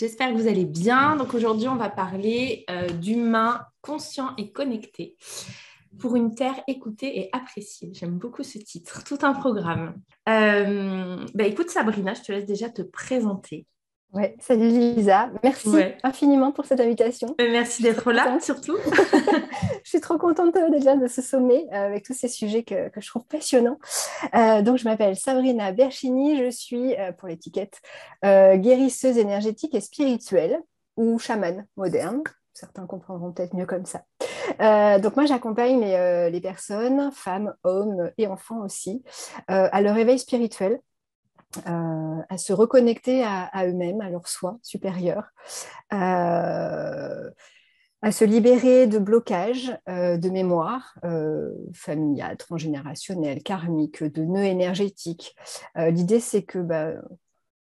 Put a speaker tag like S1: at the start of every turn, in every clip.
S1: J'espère que vous allez bien. Donc aujourd'hui, on va parler d'humain conscient et connecté pour une terre écoutée et appréciée. J'aime beaucoup ce titre, tout un programme. Écoute Sabrina, je te laisse déjà te présenter.
S2: Ouais, salut Lisa, merci
S1: Ouais.
S2: infiniment pour cette invitation.
S1: Merci
S2: Je suis trop
S1: d'être là,
S2: contente.
S1: surtout.
S2: Je suis trop contente déjà de ce sommet avec tous ces sujets que je trouve passionnants. Donc, je m'appelle Sabrina Berchini, je suis, pour l'étiquette, guérisseuse énergétique et spirituelle ou chamane moderne. Certains comprendront peut-être mieux comme ça. Donc, moi, j'accompagne les personnes, femmes, hommes et enfants aussi, à leur éveil spirituel, à se reconnecter à eux-mêmes, à leur soi supérieur, euh, à se libérer de blocages, de mémoire familiales, transgénérationnelles, karmiques, de nœuds énergétiques. L'idée, c'est que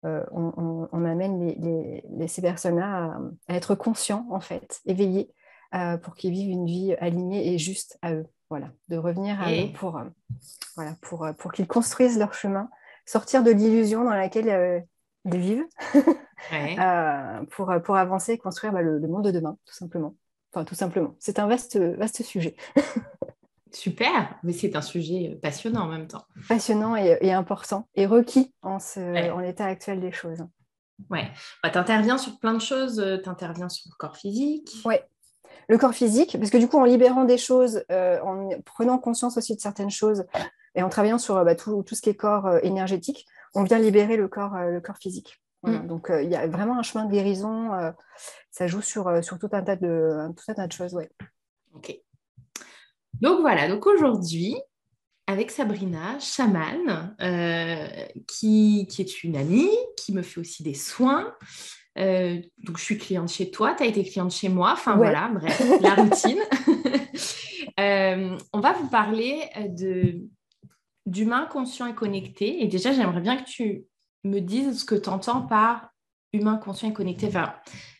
S2: on amène ces personnes-là à être conscients, en fait, éveillés, pour qu'ils vivent une vie alignée et juste à eux. Voilà, de revenir à eux
S1: Et
S2: pour qu'ils construisent leur chemin, sortir de l'illusion dans laquelle ils vivent,
S1: ouais,
S2: pour avancer et construire le monde de demain, tout simplement. Enfin, tout simplement. C'est un vaste sujet,
S1: super. Mais c'est un sujet passionnant en même temps.
S2: passionnant et important, et requis en
S1: Ouais.
S2: l'état actuel des choses.
S1: Ouais. Tu interviens sur plein de choses. Tu interviens sur le corps physique.
S2: Ouais, le corps physique, parce que du coup, en libérant des choses, en prenant conscience aussi de certaines choses, et en travaillant sur tout ce qui est corps énergétique, on vient libérer le corps physique. Voilà,
S1: Mm.
S2: donc il y a vraiment un chemin de guérison, ça joue sur tout un tas de choses, ouais.
S1: Ok. Donc voilà, donc aujourd'hui, avec Sabrina, chamane, qui est une amie, qui me fait aussi des soins. Donc, je suis cliente chez toi, tu as été cliente chez moi. Enfin,
S2: Ouais,
S1: voilà, bref, la routine. On va vous parler d'humain conscient et connecté. Et déjà, j'aimerais bien que tu me dises ce que tu entends par humain conscient et connecté. Enfin,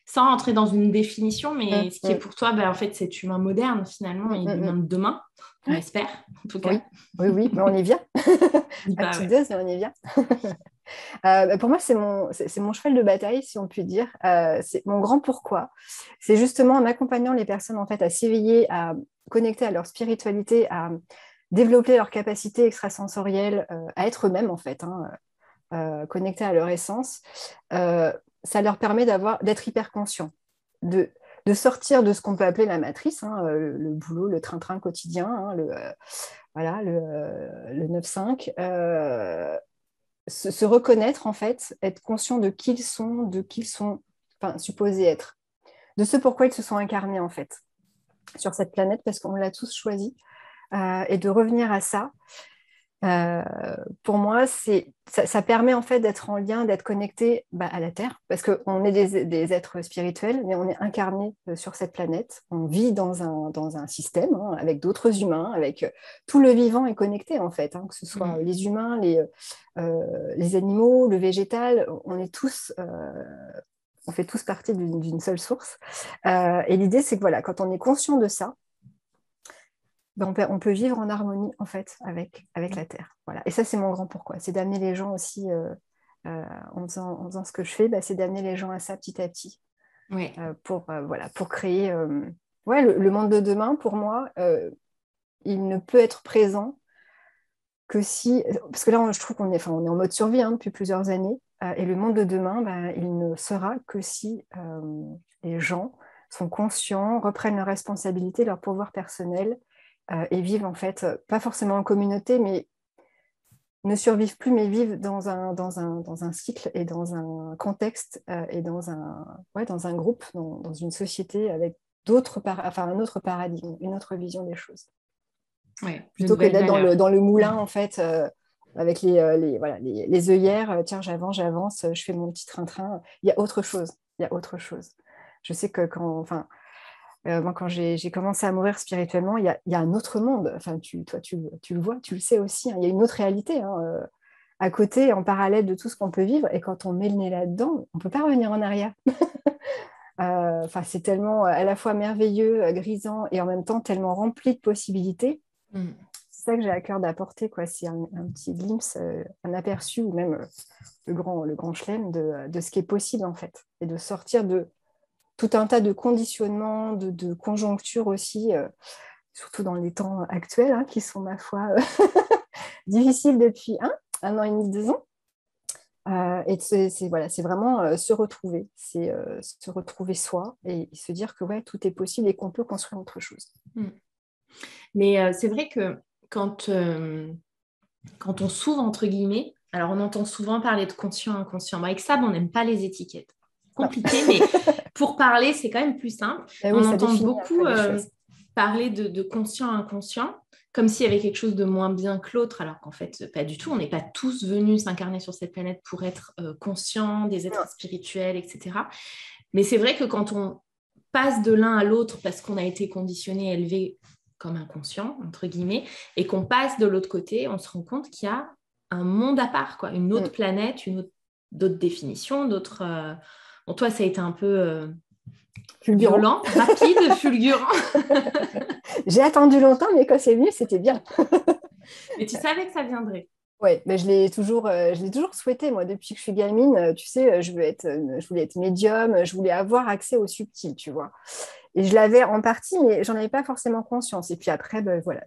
S1: sans entrer dans une définition, mais ce qui est
S2: mm,
S1: pour toi, ben, en fait, cet humain moderne, finalement, et l'humain
S2: mm.
S1: de demain, on
S2: Ouais.
S1: espère, en tout cas.
S2: Oui, oui, mais on y vient. À
S1: Bah
S2: petite
S1: ouais.
S2: dose, mais on y vient. Pour moi, c'est mon cheval de bataille, si on peut dire. C'est mon grand pourquoi. C'est justement en accompagnant les personnes en fait, à s'éveiller, à connecter à leur spiritualité, à développer leurs capacités extrasensorielles, à être eux-mêmes, en fait, hein, connectés à leur essence. Euh, Ça leur permet d'être hyper conscients, de, de sortir de ce qu'on peut appeler la matrice, hein, le boulot, le train-train quotidien, hein, voilà, le 9-5. Se reconnaître, en fait, être conscient de qui ils sont enfin, supposés être, de ce pourquoi ils se sont incarnés, en fait, sur cette planète, parce qu'on l'a tous choisi, et de revenir à ça. Euh, pour moi, ça permet en fait d'être en lien, d'être connecté à la Terre, parce qu'on est des êtres spirituels, mais on est incarné sur cette planète. On vit dans un système hein, avec d'autres humains, avec tout le vivant est connecté en fait, hein, que ce soit
S1: Mm.
S2: les humains, les animaux, le végétal, on est tous on fait tous partie d'une seule source. Et l'idée, c'est que voilà, quand on est conscient de ça, on peut vivre en harmonie en fait avec la Terre. Voilà. Et ça, c'est mon grand pourquoi. C'est d'amener les gens aussi, en faisant ce que je fais, c'est d'amener les gens à ça petit à petit
S1: Ouais.
S2: voilà, pour créer ouais, le monde de demain, pour moi, il ne peut être présent que si. Parce que là, je trouve on est en mode survie hein, depuis plusieurs années. Et le monde de demain, il ne sera que si les gens sont conscients, reprennent leurs responsabilités, leur pouvoir personnel et vivent en fait, pas forcément en communauté, mais ne survivent plus, mais vivent dans un cycle et dans un contexte et ouais, dans un groupe, dans une société avec enfin, un autre paradigme, une autre vision des choses.
S1: Ouais, de
S2: Plutôt que
S1: nouvelles
S2: d'être
S1: valeurs.
S2: dans le moulin, en fait, avec voilà, les œillères, tiens, j'avance, je fais mon petit train-train. Il y a autre chose, il y a autre chose. Je sais que moi, quand j'ai commencé à mourir spirituellement, il y a un autre monde. Enfin, toi, tu le vois, tu le sais aussi. Hein, il y a une autre réalité hein, à côté, en parallèle de tout ce qu'on peut vivre. Et quand on met le nez là-dedans, on ne peut pas revenir en arrière. Enfin, c'est tellement à la fois merveilleux, grisant et en même temps tellement rempli de possibilités.
S1: Mm.
S2: ça que j'ai à cœur d'apporter, quoi. C'est un petit glimpse, un aperçu, ou même le grand chelem de ce qui est possible, en fait, et de sortir de tout un tas de conditionnements, de conjonctures aussi, surtout dans les temps actuels, hein, qui sont, ma foi, difficiles depuis un an et demi, 2 ans. Et c'est vraiment se retrouver, c'est se retrouver soi et se dire que ouais, tout est possible et qu'on peut construire autre chose.
S1: Mais c'est vrai que quand on s'ouvre, entre guillemets, alors on entend souvent parler de conscient, inconscient. Moi, avec ça, on n'aime pas les étiquettes. Compliqué, mais pour parler, c'est quand même plus simple.
S2: Oui,
S1: on
S2: ça
S1: entend
S2: définit
S1: beaucoup
S2: un peu les choses.
S1: parler de conscient, inconscient, comme s'il y avait quelque chose de moins bien que l'autre, alors qu'en fait, pas du tout. On n'est pas tous venus s'incarner sur cette planète pour être conscients, des êtres spirituels, etc. Mais c'est vrai que quand on passe de l'un à l'autre parce qu'on a été conditionné, élevé comme inconscient, entre guillemets, et qu'on passe de l'autre côté, on se rend compte qu'il y a un monde à part, quoi, une autre planète, d'autres définitions, d'autres... Bon, toi, ça a été un peu violent, rapide, fulgurant.
S2: J'ai attendu longtemps, mais quand c'est venu, c'était bien.
S1: Mais tu savais que ça viendrait.
S2: Oui, mais je l'ai toujours souhaité, moi, depuis que je suis gamine. Tu sais, je voulais être médium, je voulais avoir accès au subtil, tu vois. Et je l'avais en partie, mais j'en avais pas forcément conscience. Et puis après, ben, voilà,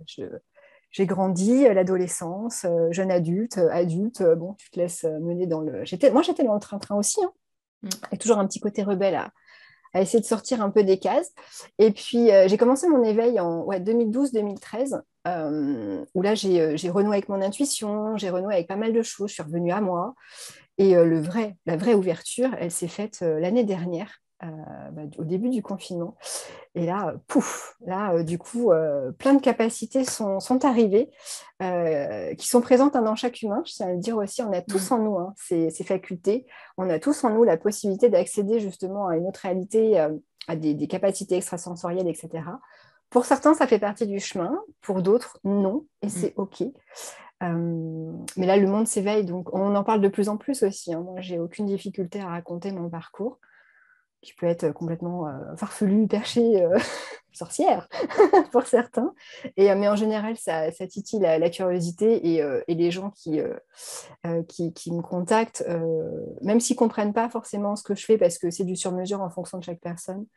S2: j'ai grandi, l'adolescence, jeune adulte, adulte. Bon, tu te laisses mener dans le... Moi, j'étais dans le train-train aussi, hein. Et toujours un petit côté rebelle à essayer de sortir un peu des cases. Et puis, j'ai commencé mon éveil en 2012-2013, où là, j'ai renoué avec mon intuition, j'ai renoué avec pas mal de choses, je suis revenue à moi. Et la vraie ouverture, elle s'est faite l'année dernière, au début du confinement. Et là, pouf, là, du coup, plein de capacités sont arrivées, qui sont présentes dans chaque humain. Je tiens à le dire aussi, on a tous en nous ces facultés. On a tous en nous la possibilité d'accéder justement à une autre réalité, à des capacités extrasensorielles, etc. Pour certains, ça fait partie du chemin. Pour d'autres, non. Et c'est OK. Mais là, le monde s'éveille, donc on en parle de plus en plus aussi, hein. Moi, j'ai aucune difficulté à raconter mon parcours, qui peut être complètement farfelu, perché, sorcière pour certains. Mais en général, ça titille la curiosité et les gens qui me contactent, même s'ils ne comprennent pas forcément ce que je fais, parce que c'est du sur-mesure en fonction de chaque personne.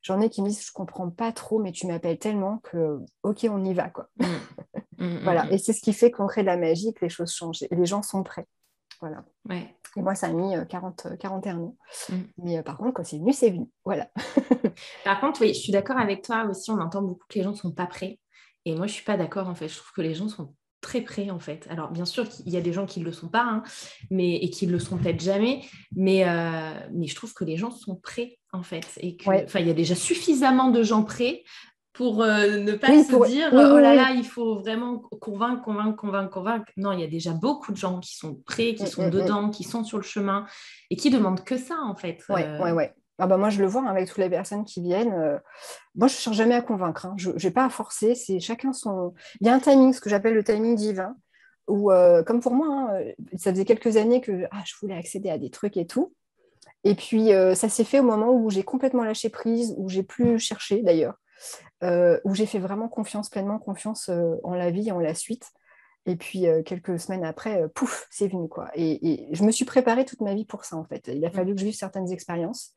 S2: J'en ai qui me disent, je ne comprends pas trop, mais tu m'appelles tellement que, OK, on y va, quoi. Voilà. Et c'est ce qui fait qu'on crée de la magie, que les choses changent. Et les gens sont prêts. Voilà.
S1: Ouais.
S2: Et moi, ça a mis 41 ans. Mais par contre, quand c'est venu, c'est venu. Voilà.
S1: Par contre, oui, je suis d'accord avec toi aussi. On entend beaucoup que les gens ne sont pas prêts. Et moi, je ne suis pas d'accord, en fait. Je trouve que les gens sont très prêts, en fait. Alors, bien sûr qu'il y a des gens qui ne le sont pas, hein, et qui ne le sont peut-être jamais. Mais je trouve que les gens sont prêts, en fait. Et que, il y a déjà suffisamment de gens prêts pour ne pas se dire oh là là, il faut vraiment convaincre. Non, il y a déjà beaucoup de gens qui sont prêts, qui sont dedans, qui sont sur le chemin et qui demandent que ça, en fait.
S2: Ouais. Ah bah moi, je le vois avec toutes les personnes qui viennent. Moi, je ne cherche jamais à convaincre, hein. Je n'ai pas à forcer. C'est chacun son... Il y a un timing, ce que j'appelle le timing divin, où, comme pour moi, hein, ça faisait quelques années que je voulais accéder à des trucs et tout. Et puis, ça s'est fait au moment où j'ai complètement lâché prise, où j'ai plus cherché d'ailleurs, où j'ai fait vraiment pleinement confiance en la vie et en la suite. Et puis, quelques semaines après, pouf, c'est venu, quoi. Et je me suis préparée toute ma vie pour ça, en fait. Il a fallu que je vive certaines expériences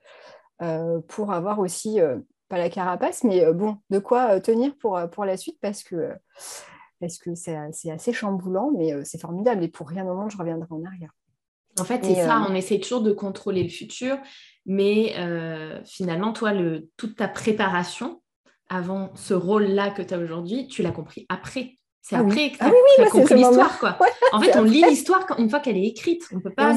S2: pour avoir aussi, pas la carapace, mais bon, de quoi tenir pour la suite, parce que c'est assez chamboulant, mais c'est formidable. Et pour rien au monde, je reviendrai en arrière.
S1: En fait, c'est ça, on essaie toujours de contrôler le futur, mais finalement, toi, toute ta préparation avant ce rôle-là que tu as aujourd'hui, tu l'as compris après. C'est après que tu as compris l'histoire, quoi. Ouais, en fait, on lit l'histoire une fois qu'elle est écrite. On peut pas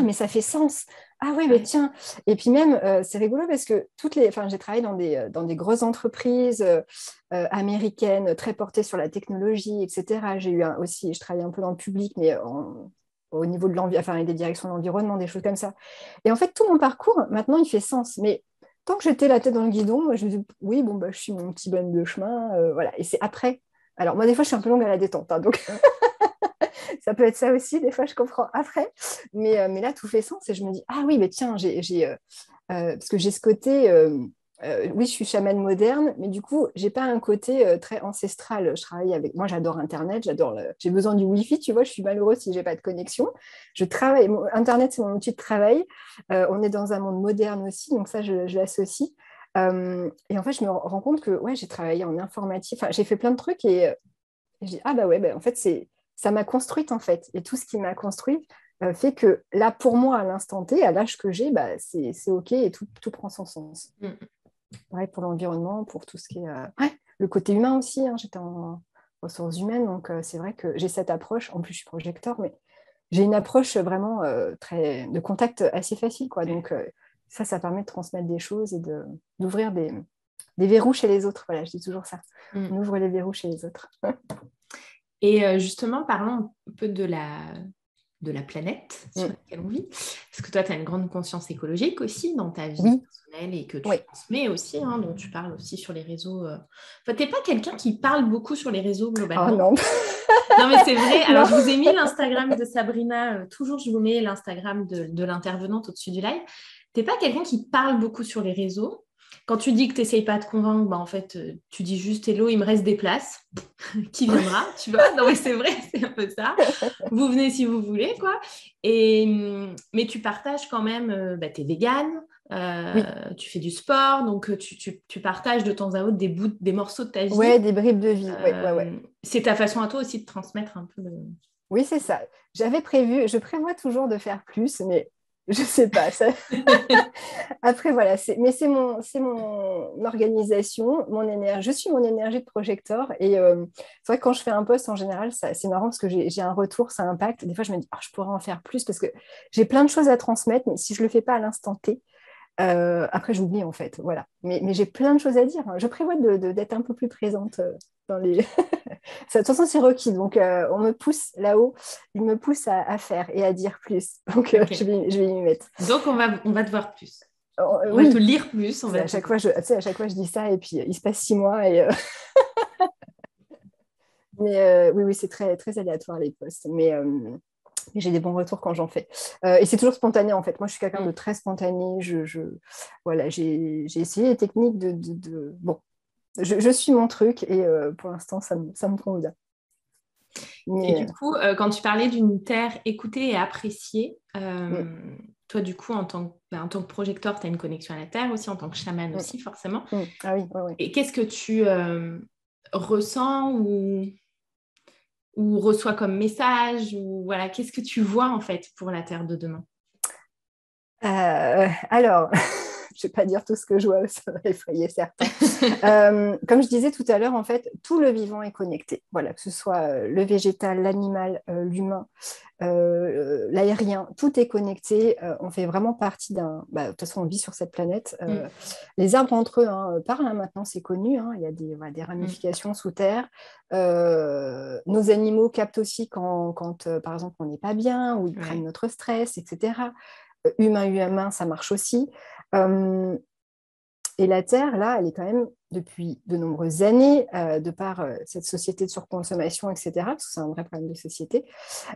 S2: mais ça fait sens. Ah ouais, mais tiens. Et puis même, c'est rigolo parce que j'ai travaillé dans des grosses entreprises américaines, très portées sur la technologie, etc. Je travaillais un peu dans le public, mais au niveau de avec des directions d'environnement, des choses comme ça. Et en fait, tout mon parcours, maintenant, il fait sens. Mais tant que j'étais la tête dans le guidon, je me dis, oui, bon, je suis mon petit bonhomme de chemin. Voilà. Et c'est après. Alors, moi, des fois, je suis un peu longue à la détente, hein, donc ça peut être ça aussi. Des fois, je comprends après. Mais là, tout fait sens et je me dis, ah oui, mais tiens, parce que j'ai ce côté oui, je suis chamane moderne, mais du coup, j'ai pas un côté très ancestral. Moi, j'adore Internet, j'ai besoin du Wi-Fi, tu vois, je suis malheureuse si j'ai pas de connexion. Je travaille, Internet, c'est mon outil de travail. On est dans un monde moderne aussi, donc ça, je l'associe. Et en fait, je me rends compte que ouais, j'ai travaillé en informatique, enfin, j'ai fait plein de trucs et je dis, ah bah ouais, bah, en fait, ça m'a construite en fait. Et tout ce qui m'a construite fait que là, pour moi, à l'instant T, à l'âge que j'ai, bah, c'est OK et tout prend son sens.
S1: Mm.
S2: Pareil pour l'environnement, pour tout ce qui est ouais, le côté humain aussi. Hein, j'étais en ressources humaines, donc c'est vrai que j'ai cette approche. En plus, je suis projecteur, mais j'ai une approche vraiment de contact assez facile, quoi. Donc ça permet de transmettre des choses et d'ouvrir des verrous chez les autres. Voilà, je dis toujours ça.
S1: Mm.
S2: On ouvre les verrous chez les autres.
S1: Et justement, parlons un peu de la planète sur laquelle on vit. Parce que toi, tu as une grande conscience écologique aussi dans ta vie
S2: Oui,
S1: personnelle et que tu
S2: oui.
S1: transmets aussi, hein, dont tu parles aussi sur les réseaux. Enfin, tu n'es pas quelqu'un qui parle beaucoup sur les réseaux
S2: Oh
S1: globalement.
S2: non.
S1: Non, mais c'est vrai. Alors,
S2: Non.
S1: je vous ai mis l'Instagram de Sabrina. Toujours, je vous mets l'Instagram de l'intervenante au-dessus du live. Tu n'es pas quelqu'un qui parle beaucoup sur les réseaux. Quand tu dis que tu n'essayes pas de convaincre, bah, en fait, tu dis juste hello, il me reste des places. Qui viendra, tu vois? Non, mais c'est vrai, c'est un peu ça. Vous venez si vous voulez, quoi. Mais tu partages quand même, tu es végane,
S2: Oui,
S1: tu fais du sport, donc tu partages de temps à autre des morceaux de ta vie.
S2: ouais, des bribes de vie. Ouais, ouais, ouais.
S1: C'est ta façon à toi aussi de transmettre un peu
S2: Oui, c'est ça. Je prévois toujours de faire plus, mais je sais pas. Après, voilà, c'est mon organisation, mon énergie. Je suis mon énergie de projecteur. Et c'est vrai que quand je fais un post, en général, c'est marrant parce que j'ai un retour, ça impacte. Des fois, je me dis, oh, je pourrais en faire plus parce que j'ai plein de choses à transmettre, mais si je ne le fais pas à l'instant T, après, j'oublie en fait. Voilà. Mais j'ai plein de choses à dire. Je prévois d'être un peu plus présente dans les. De toute façon, c'est requis. Donc, on me pousse là-haut. Il me pousse à faire et à dire plus. Donc,
S1: Ok.
S2: je vais y mettre.
S1: Donc, on va te voir plus. On va te
S2: Oui,
S1: lire plus. On va
S2: à
S1: te...
S2: chaque fois, tu sais, à chaque fois, je dis ça et puis il se passe 6 mois. Et, mais oui, oui, c'est très, très aléatoire les posts. Mais j'ai des bons retours quand j'en fais. Et c'est toujours spontané en fait. Moi, je suis quelqu'un de très spontané. Voilà, j'ai essayé les techniques Bon, je suis mon truc et pour l'instant, ça me prend bien.
S1: Et
S2: Mais
S1: du coup, quand tu parlais d'une terre écoutée et appréciée,
S2: mm,
S1: toi, du coup, en tant que projecteur, tu as une connexion à la terre aussi, en tant que chaman
S2: mm,
S1: aussi, forcément.
S2: ah oui, ouais, ouais.
S1: Et qu'est-ce que tu ressens ou reçois comme message ou voilà, qu'est-ce que tu vois en fait pour la terre de demain?
S2: Alors, je ne vais pas dire tout ce que je vois, ça va effrayer certains. Comme je disais tout à l'heure, en fait, tout le vivant est connecté. Voilà, que ce soit le végétal, l'animal, l'humain, l'aérien, tout est connecté. On fait vraiment partie d'un. Bah, de toute façon, on vit sur cette planète.
S1: Mm,
S2: Les arbres entre eux parlent, hein, maintenant, c'est connu. Hein, il y a des
S1: mm,
S2: ramifications sous terre. Nos animaux captent aussi quand par exemple, on n'est pas bien ou ils prennent
S1: ouais.
S2: notre stress, etc. Humain, ça marche aussi. Euh, et la Terre, là, elle est quand même, depuis de nombreuses années, de par cette société de surconsommation, etc., parce que c'est un vrai problème de société,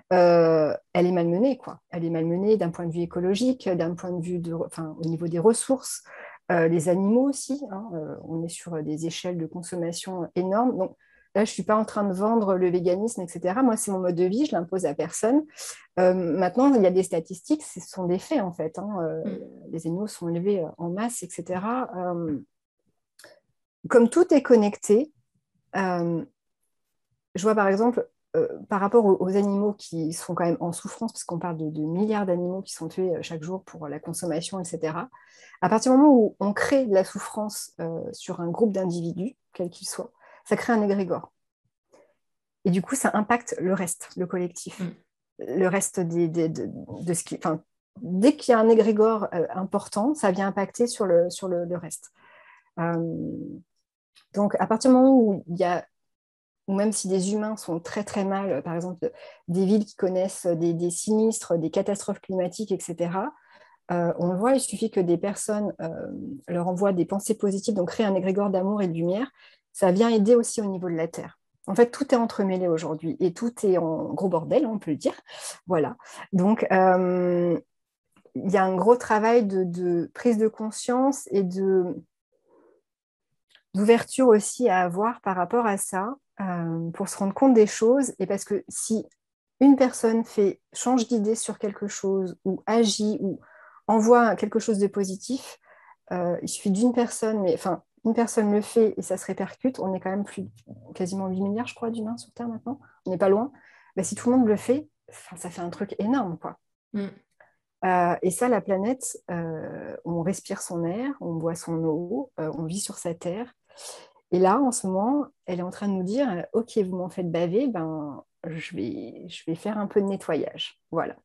S2: elle est malmenée, quoi. Elle est malmenée d'un point de vue écologique, d'un point de vue au niveau des ressources, les animaux aussi. Hein, on est sur des échelles de consommation énormes. Donc là, je ne suis pas en train de vendre le véganisme, etc. Moi, c'est mon mode de vie, je ne l'impose à personne. Maintenant, il y a des statistiques, ce sont des faits en fait. Hein,
S1: Mm,
S2: les animaux sont élevés en masse, etc. Comme tout est connecté, euh, je vois par exemple, par rapport aux animaux qui sont quand même en souffrance, parce qu'on parle de milliards d'animaux qui sont tués chaque jour pour la consommation, etc. À partir du moment où on crée de la souffrance sur un groupe d'individus, quel qu'il soit, ça crée un égrégore. Et du coup, ça impacte le reste, le collectif.
S1: mm.
S2: Le reste de ce qui. Enfin, dès qu'il y a un égrégore important, ça vient impacter sur le reste. Euh, donc, à partir du moment où il y a, ou même si des humains sont très très mal, par exemple, des villes qui connaissent des sinistres, des catastrophes climatiques, etc., on le voit, il suffit que des personnes leur envoient des pensées positives, donc créer un égrégore d'amour et de lumière, ça vient aider aussi au niveau de la Terre. En fait, tout est entremêlé aujourd'hui et tout est en gros bordel, on peut le dire. Voilà. Donc, il y a un gros travail de prise de conscience et d'ouverture aussi à avoir par rapport à ça, pour se rendre compte des choses. Et parce que si une personne change d'idée sur quelque chose, ou agit, ou envoie quelque chose de positif, il suffit d'une personne, mais enfin, une personne le fait et ça se répercute. On est quand même quasiment 8 milliards, je crois, d'humains sur Terre maintenant. On n'est pas loin. Bah, si tout le monde le fait, ça fait un truc énorme, quoi. Et ça, la planète, on respire son air, on boit son eau, on vit sur sa Terre. Et là, en ce moment, elle est en train de nous dire, OK, vous m'en faites baver, ben, je vais faire un peu de nettoyage. Voilà.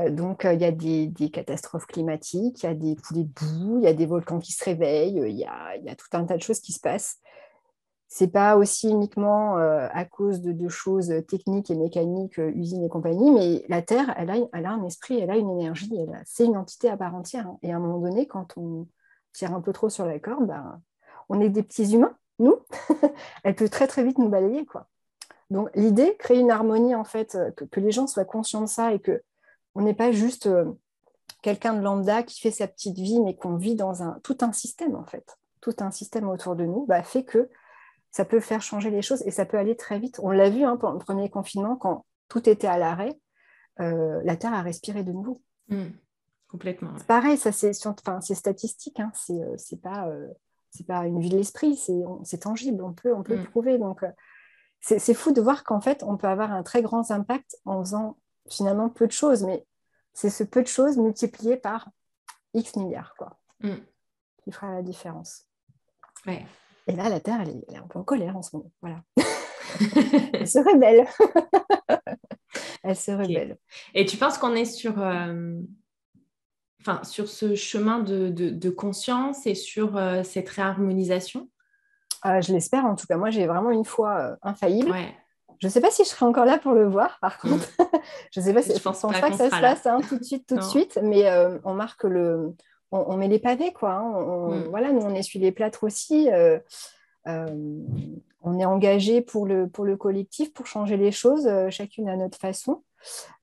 S2: Donc, il y a des catastrophes climatiques, il y a des coulées de boue, il y a des volcans qui se réveillent, il y a tout un tas de choses qui se passent. C'est pas aussi uniquement à cause de choses techniques et mécaniques, usines et compagnie, mais la Terre, elle a un esprit, elle a une énergie, c'est une entité à part entière. Hein. Et à un moment donné, quand on tire un peu trop sur la corde, ben, on est des petits humains, nous. Elle peut très très vite nous balayer, quoi. Donc l'idée, créer une harmonie, en fait, que les gens soient conscients de ça et qu'on n'est pas juste quelqu'un de lambda qui fait sa petite vie, mais qu'on vit dans tout un système, en fait. Tout un système autour de nous, bah, fait que ça peut faire changer les choses et ça peut aller très vite. On l'a vu pendant le premier confinement, quand tout était à l'arrêt, la Terre a respiré de nouveau.
S1: Complètement. Ouais.
S2: C'est pareil, ça, c'est statistique, hein, c'est pas une vue de l'esprit, c'est tangible, on peut le prouver. Donc, c'est fou de voir qu'en fait, on peut avoir un très grand impact en faisant finalement peu de choses, mais c'est ce peu de choses multiplié par X milliards, quoi, qui fera la différence.
S1: Ouais.
S2: Et là, la Terre, elle est un peu en colère en ce moment. Voilà. Elle se rebelle. Elle se rebelle.
S1: Okay. Et tu penses qu'on est sur ce chemin de conscience et sur cette réharmonisation?
S2: Je l'espère, en tout cas. Moi, j'ai vraiment une foi infaillible.
S1: Ouais.
S2: Je ne sais pas si je serai encore là pour le voir, par contre. Je ne sais pas si,
S1: Je pense
S2: pas
S1: pas
S2: que ça se passe tout de suite, mais on marque on met les pavés, quoi. Hein. Voilà, nous, on essuie les plâtres aussi. On est engagé pour le collectif, pour changer les choses, chacune à notre façon.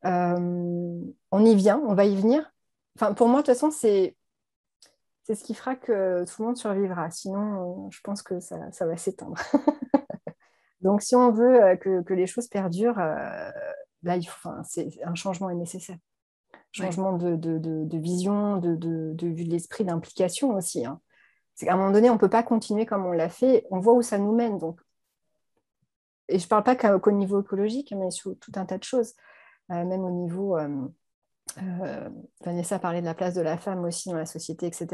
S2: On y vient, on va y venir. Enfin, pour moi, de toute façon, c'est ce qui fera que tout le monde survivra. Sinon, je pense que ça va s'éteindre. Donc, si on veut que les choses perdurent, là, un changement est nécessaire. Changement de vision, de vue de l'esprit, d'implication aussi. Hein. C'est qu'à un moment donné, on ne peut pas continuer comme on l'a fait. On voit où ça nous mène. Donc. Et je ne parle pas qu'au niveau écologique, mais sur tout un tas de choses. Même au niveau... Vanessa parlait de la place de la femme aussi dans la société, etc.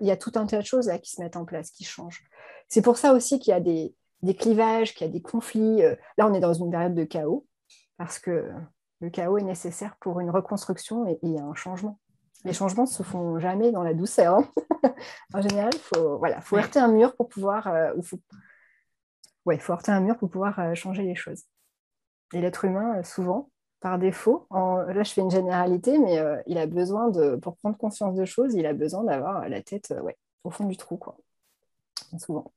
S2: Il y a tout un tas de choses là qui se mettent en place, qui changent. C'est pour ça aussi qu'il y a des clivages, qu'il y a des conflits. Là, on est dans une période de chaos, parce que le chaos est nécessaire pour une reconstruction et un changement. Les changements ne se font jamais dans la douceur. Hein. En général, il faut heurter un mur pour pouvoir... faut heurter un mur pour pouvoir changer les choses. Et l'être humain, souvent, par défaut, là je fais une généralité, mais il a besoin pour prendre conscience de choses, il a besoin d'avoir la tête au fond du trou, quoi. Souvent.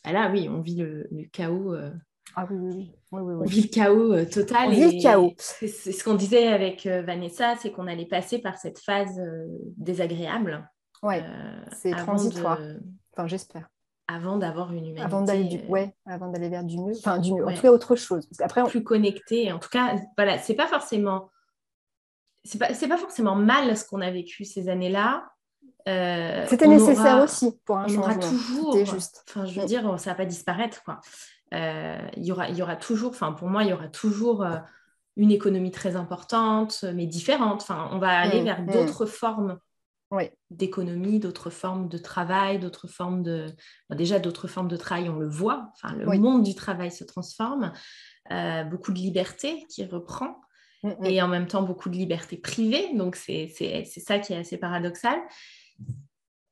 S1: Ah là, oui, on vit le chaos.
S2: Ah oui.
S1: On vit le chaos total.
S2: On vit le chaos.
S1: C'est ce qu'on disait avec Vanessa, c'est qu'on allait passer par cette phase désagréable.
S2: Ouais, c'est transitoire. Enfin, j'espère.
S1: Avant d'avoir une humanité.
S2: Avant d'aller vers du mieux. Enfin, du mieux. En tout cas, autre chose. Parce qu'après,
S1: plus connecté. En tout cas, voilà, c'est pas forcément mal ce qu'on a vécu ces années-là.
S2: C'était nécessaire aussi pour un changement.
S1: On aura toujours.
S2: C'était juste.
S1: Enfin, je veux dire, ça va pas disparaître, quoi. Il y aura toujours. Enfin, pour moi, il y aura toujours une économie très importante, mais différente. Enfin, on va aller vers d'autres formes.
S2: Oui.
S1: D'économie, d'autres formes de travail, d'autres formes d'autres formes de travail, on le voit. Enfin, le monde du travail se transforme. Beaucoup de liberté qui reprend et en même temps beaucoup de liberté privée. Donc, c'est ça qui est assez paradoxal.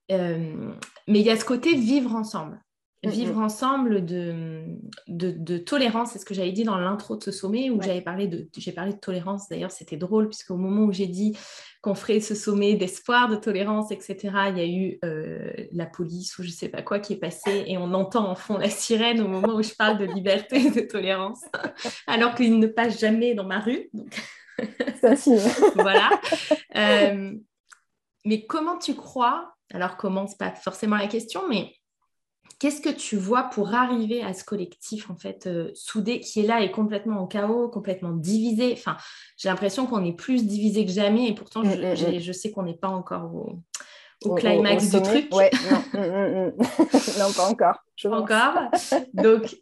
S1: Mais il y a ce côté vivre ensemble. Vivre ensemble de tolérance, c'est ce que j'avais dit dans l'intro de ce sommet où j'ai parlé de tolérance. D'ailleurs, c'était drôle puisqu'au moment où j'ai dit qu'on ferait ce sommet d'espoir, de tolérance, etc., il y a eu la police ou je ne sais pas quoi qui est passé et on entend en fond la sirène au moment où je parle de liberté et de tolérance, alors qu'il ne passe jamais dans ma rue. Donc...
S2: Ça, si.
S1: Voilà. Mais comment tu crois, alors comment, c'est pas forcément la question, mais qu'est-ce que tu vois pour arriver à ce collectif, en fait, soudé, qui est là et complètement en chaos, complètement divisé. Enfin, j'ai l'impression qu'on est plus divisé que jamais et pourtant, je sais qu'on n'est pas encore au
S2: Au
S1: climax du
S2: sommet,
S1: truc.
S2: ouais, non. Non, pas encore, je pense.
S1: Encore. Donc,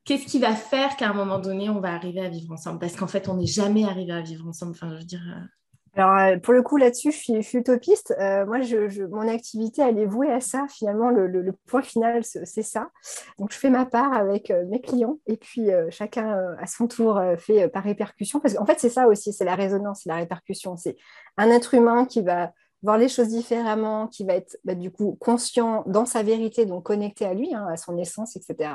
S1: qu'est-ce qui va faire qu'à un moment donné, on va arriver à vivre ensemble? Parce qu'en fait, on n'est jamais arrivé à vivre ensemble. Enfin, je veux dire...
S2: Alors, pour le coup, là-dessus, je suis utopiste. Moi, mon activité, elle est vouée à ça. Finalement, le point final, c'est ça. Donc, je fais ma part avec mes clients et puis chacun, à son tour, fait par répercussion. Parce qu'en fait, c'est ça aussi, c'est la résonance, c'est la répercussion. C'est un être humain qui va voir les choses différemment, qui va être du coup conscient dans sa vérité, donc connecté à lui, hein, à son essence, etc.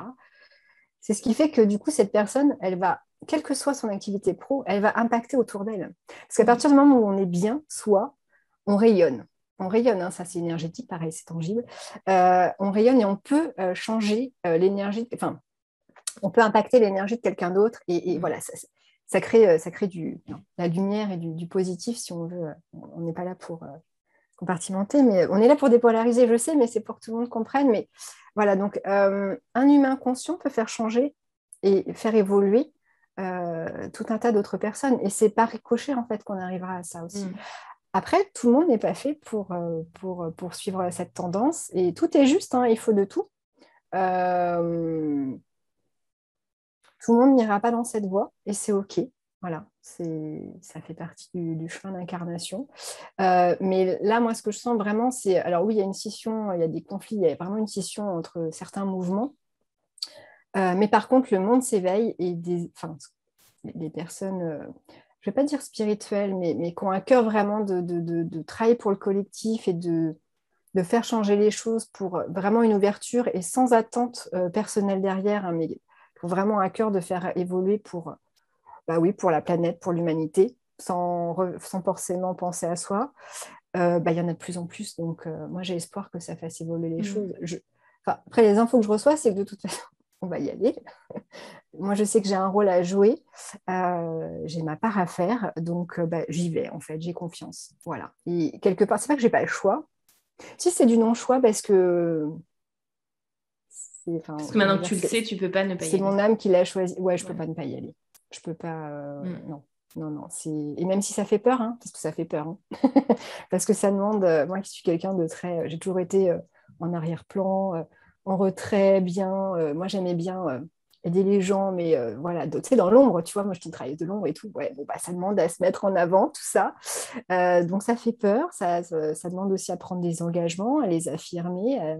S2: C'est ce qui fait que du coup, cette personne, elle va, quelle que soit son activité pro, elle va impacter autour d'elle. Parce qu'à partir du moment où on est bien, soi, on rayonne. On rayonne, hein, ça c'est énergétique, pareil, c'est tangible. On rayonne et on peut changer l'énergie, enfin, on peut impacter l'énergie de quelqu'un d'autre. Et voilà, ça crée la lumière et du positif, si on veut. On n'est pas là pour compartimenter, mais on est là pour dépolariser, je sais, mais c'est pour que tout le monde comprenne. Mais voilà, donc un humain conscient peut faire changer et faire évoluer tout un tas d'autres personnes. Et c'est par ricochet, en fait, qu'on arrivera à ça aussi. Après, tout le monde n'est pas fait pour suivre cette tendance. Et tout est juste, hein, il faut de tout. Tout le monde n'ira pas dans cette voie et c'est OK. Voilà, ça fait partie du chemin d'incarnation. Mais là, moi, ce que je sens vraiment, c'est... Alors oui, il y a une scission, il y a des conflits, il y a vraiment une scission entre certains mouvements. Mais par contre, le monde s'éveille et des personnes, je ne vais pas dire spirituelles, mais qui ont un cœur vraiment de travailler pour le collectif et de faire changer les choses pour vraiment une ouverture et sans attente personnelle derrière, hein, mais pour vraiment un cœur de faire évoluer pour la planète, pour l'humanité, sans forcément penser à soi. Il y en a de plus en plus. Donc, moi, j'ai espoir que ça fasse évoluer les choses. Après, les infos que je reçois, c'est que de toute façon, on va y aller. Moi, je sais que j'ai un rôle à jouer. J'ai ma part à faire. Donc, j'y vais, en fait. J'ai confiance. Voilà. Et quelque part, c'est pas que j'ai pas le choix. Si c'est du non-choix, parce que...
S1: Parce que maintenant que tu le sais, tu peux pas ne pas y
S2: c'est
S1: aller.
S2: mon âme qui l'a choisi. Ouais, je peux pas ne pas y aller. Je peux pas... Non. Non. Et même si ça fait peur, hein, parce que ça fait peur. Hein. Parce que ça demande... moi qui suis quelqu'un de très... j'ai toujours été en arrière-plan, en retrait, bien. Moi, j'aimais bien aider les gens, mais voilà, tu sais, dans l'ombre, tu vois, moi, je suis une travailleuse de l'ombre et tout. Ouais, bon, ça demande à se mettre en avant, tout ça. Donc, ça fait peur. Ça demande aussi à prendre des engagements, à les affirmer,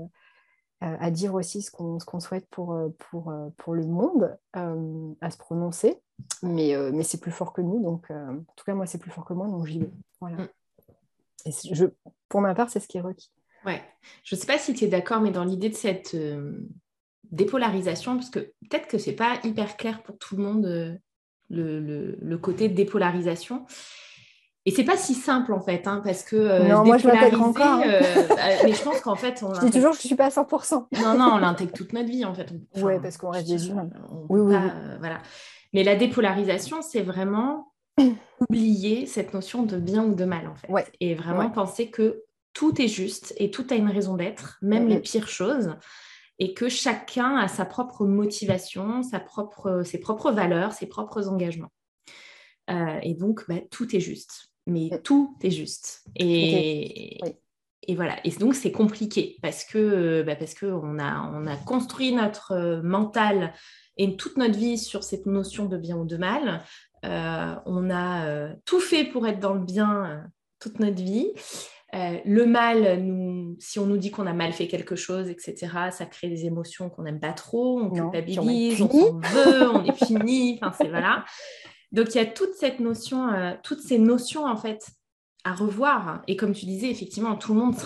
S2: à dire aussi ce qu'on souhaite pour le monde, à se prononcer. Mais c'est plus fort que nous. Donc, en tout cas, moi, c'est plus fort que moi, donc j'y vais. Voilà. Et pour ma part, c'est ce qui est requis.
S1: Ouais. Je ne sais pas si tu es d'accord, mais dans l'idée de cette dépolarisation, parce que peut-être que ce n'est pas hyper clair pour tout le monde, le côté de dépolarisation. Et c'est pas si simple en fait, hein, parce que
S2: non, moi je l'intègre encore. Hein.
S1: Mais je pense qu'en fait,
S2: je dis toujours que je ne suis pas à 100%.
S1: Non, on l'intègre toute notre vie en fait.
S2: Oui, parce qu'on reste des humains.
S1: Oui. Voilà. Mais la dépolarisation, c'est vraiment oublier cette notion de bien ou de mal en fait.
S2: Ouais.
S1: Et vraiment penser que tout est juste et tout a une raison d'être, même les pires choses. Et que chacun a sa propre motivation, ses propres valeurs, ses propres engagements. Et donc, tout est juste. Mais tout est juste. Et voilà. Et donc, c'est compliqué parce que on a construit notre mental et toute notre vie sur cette notion de bien ou de mal. On a tout fait pour être dans le bien toute notre vie. Le mal, si on nous dit qu'on a mal fait quelque chose, etc., ça crée des émotions qu'on n'aime pas trop, on culpabilise, on s'en veut, on est puni, enfin c'est voilà. Donc il y a toute cette notion, toutes ces notions en fait à revoir. Et comme tu disais, effectivement, tout le monde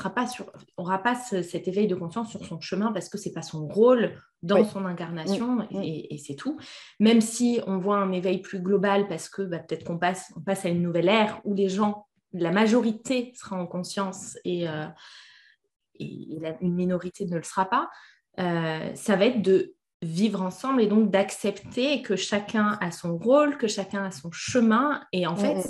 S1: n'aura pas cet éveil de conscience sur son chemin parce que c'est pas son rôle dans son incarnation et c'est tout. Même si on voit un éveil plus global parce que peut-être qu'on passe à une nouvelle ère où les gens, la majorité sera en conscience et une minorité ne le sera pas, ça va être de vivre ensemble et donc d'accepter que chacun a son rôle, que chacun a son chemin. Et en fait,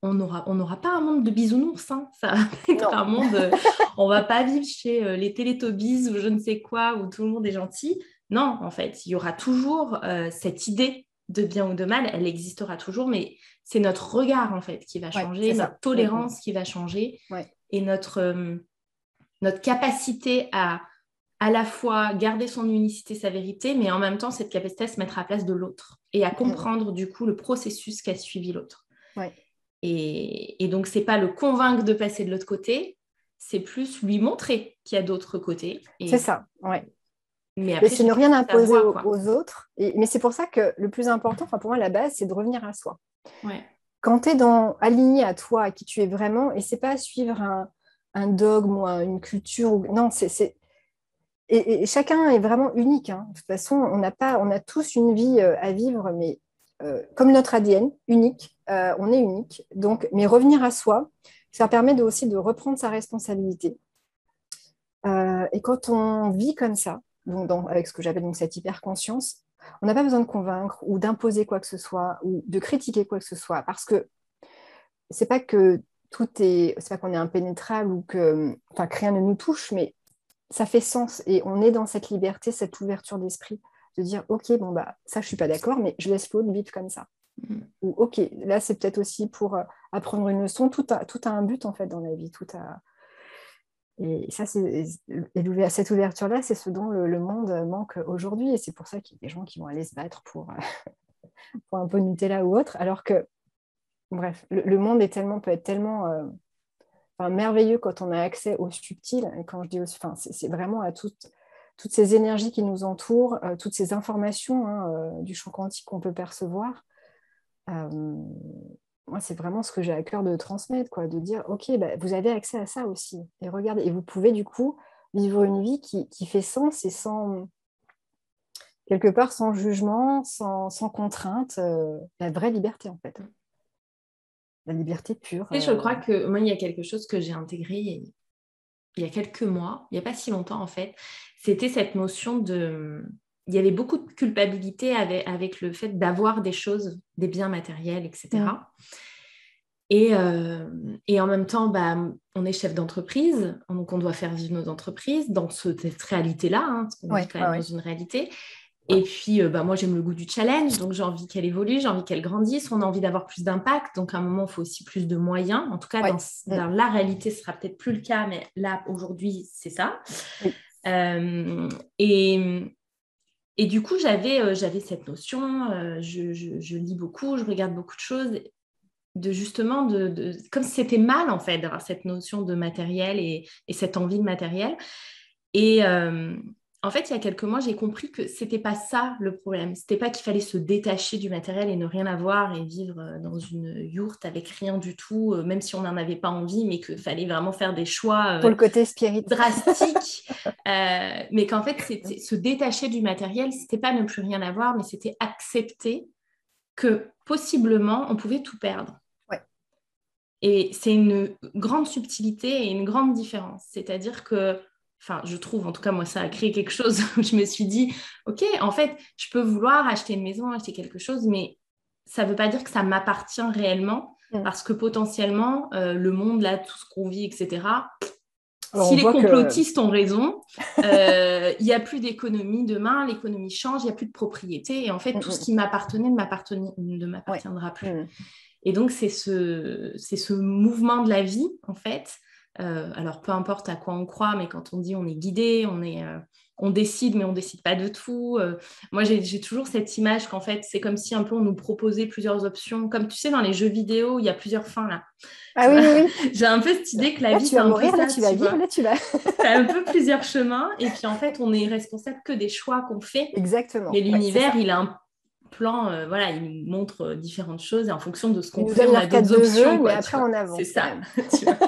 S1: on n'aura pas un monde de bisounours. Hein. Ça va être un monde... on ne va pas vivre chez les Télétobies ou je ne sais quoi, où tout le monde est gentil. Non, en fait, il y aura toujours cette idée de bien ou de mal. Elle existera toujours, mais c'est notre regard, en fait, qui va changer, notre tolérance qui va changer et notre capacité à la fois garder son unicité, sa vérité, mais en même temps, cette capacité à se mettre à la place de l'autre et à comprendre, du coup, le processus qu'a suivi l'autre.
S2: Ouais.
S1: Et donc, c'est pas le convaincre de passer de l'autre côté, c'est plus lui montrer qu'il y a d'autres côtés.
S2: C'est ça, ouais.
S1: Mais après,
S2: c'est ne rien imposer
S1: voix,
S2: aux autres. Mais c'est pour ça que le plus important, pour moi, la base, c'est de revenir à soi.
S1: Ouais.
S2: Quand tu es aligné à toi, à qui tu es vraiment, et c'est pas suivre un dogme ou une culture. Non, et chacun est vraiment unique. Hein. De toute façon, on a tous une vie à vivre, mais comme notre ADN, unique. On est unique. Donc, mais revenir à soi, ça permet aussi de reprendre sa responsabilité. Et quand on vit comme ça, donc avec ce que j'appelle donc cette hyper-conscience, on n'a pas besoin de convaincre ou d'imposer quoi que ce soit ou de critiquer quoi que ce soit, parce que c'est pas que c'est pas qu'on est impénétrable ou que rien ne nous touche, mais ça fait sens et on est dans cette liberté, cette ouverture d'esprit, de dire ok, bon bah ça je suis pas d'accord, mais je laisse l'autre vivre comme ça. Ou ok, là c'est peut-être aussi pour apprendre une leçon, tout a un but en fait dans la vie, et ça, cette ouverture-là, c'est ce dont le monde manque aujourd'hui. Et c'est pour ça qu'il y a des gens qui vont aller se battre pour un peu Nutella ou autre. Alors que, bref, le monde peut être tellement merveilleux quand on a accès au subtil. Et quand je dis aussi, c'est vraiment à toutes ces énergies qui nous entourent, toutes ces informations du champ quantique qu'on peut percevoir. Moi, c'est vraiment ce que j'ai à cœur de transmettre, quoi, de dire, OK, vous avez accès à ça aussi. Et regardez, et vous pouvez du coup vivre une vie qui fait sens et quelque part, sans jugement, sans contrainte, la vraie liberté, en fait. La liberté pure.
S1: Et je crois que moi, il y a quelque chose que j'ai intégré il y a quelques mois, il n'y a pas si longtemps en fait. C'était cette notion de... Il y avait beaucoup de culpabilité avec le fait d'avoir des choses, des biens matériels, etc. Et en même temps, on est chef d'entreprise, donc on doit faire vivre nos entreprises dans cette réalité-là, hein, parce qu'on vit quand même dans une réalité. Et puis, moi, j'aime le goût du challenge, donc j'ai envie qu'elle évolue, j'ai envie qu'elle grandisse, on a envie d'avoir plus d'impact, donc à un moment, il faut aussi plus de moyens. En tout cas, dans la réalité, ce ne sera peut-être plus le cas, mais là, aujourd'hui, c'est ça. Oui. Et du coup, j'avais cette notion, je lis beaucoup, je regarde beaucoup de choses, de justement, comme si c'était mal, en fait, d'avoir cette notion de matériel et cette envie de matériel. Et en fait, il y a quelques mois, j'ai compris que c'était pas ça le problème. C'était pas qu'il fallait se détacher du matériel et ne rien avoir et vivre dans une yourte avec rien du tout, même si on n'en avait pas envie, mais qu'il fallait vraiment faire des choix
S2: pour le côté spirituel
S1: drastiques. Mais qu'en fait, se détacher du matériel, c'était pas ne plus rien avoir, mais c'était accepter que possiblement, on pouvait tout perdre.
S2: Ouais.
S1: Et c'est une grande subtilité et une grande différence. C'est-à-dire que je trouve, en tout cas, moi, ça a créé quelque chose où je me suis dit, OK, en fait, je peux vouloir acheter une maison, acheter quelque chose, mais ça ne veut pas dire que ça m'appartient réellement, parce que potentiellement, le monde, là, tout ce qu'on vit, etc., si les complotistes ont raison, il n'y a plus d'économie demain, l'économie change, il n'y a plus de propriété, et en fait, tout ce qui m'appartenait ne m'appartiendra plus. Et donc, c'est ce mouvement de la vie, en fait. Alors, peu importe à quoi on croit, mais quand on dit on est guidé, on décide, mais on ne décide pas de tout. Moi, j'ai toujours cette image qu'en fait, c'est comme si un peu on nous proposait plusieurs options. Comme tu sais, dans les jeux vidéo, il y a plusieurs fins, là.
S2: Ah oui.
S1: J'ai un peu cette idée que la vie,
S2: tu vas mourir,
S1: ça,
S2: là, tu vas vivre, là, tu vas...
S1: Tu as un peu plusieurs chemins, et puis en fait, on est responsable que des choix qu'on fait.
S2: Exactement.
S1: Mais l'univers, il a un plan, il nous montre différentes choses, et en fonction de ce qu'on fait,
S2: on
S1: a d'autres options.
S2: Mais après, on avance.
S1: C'est ça, tu vois.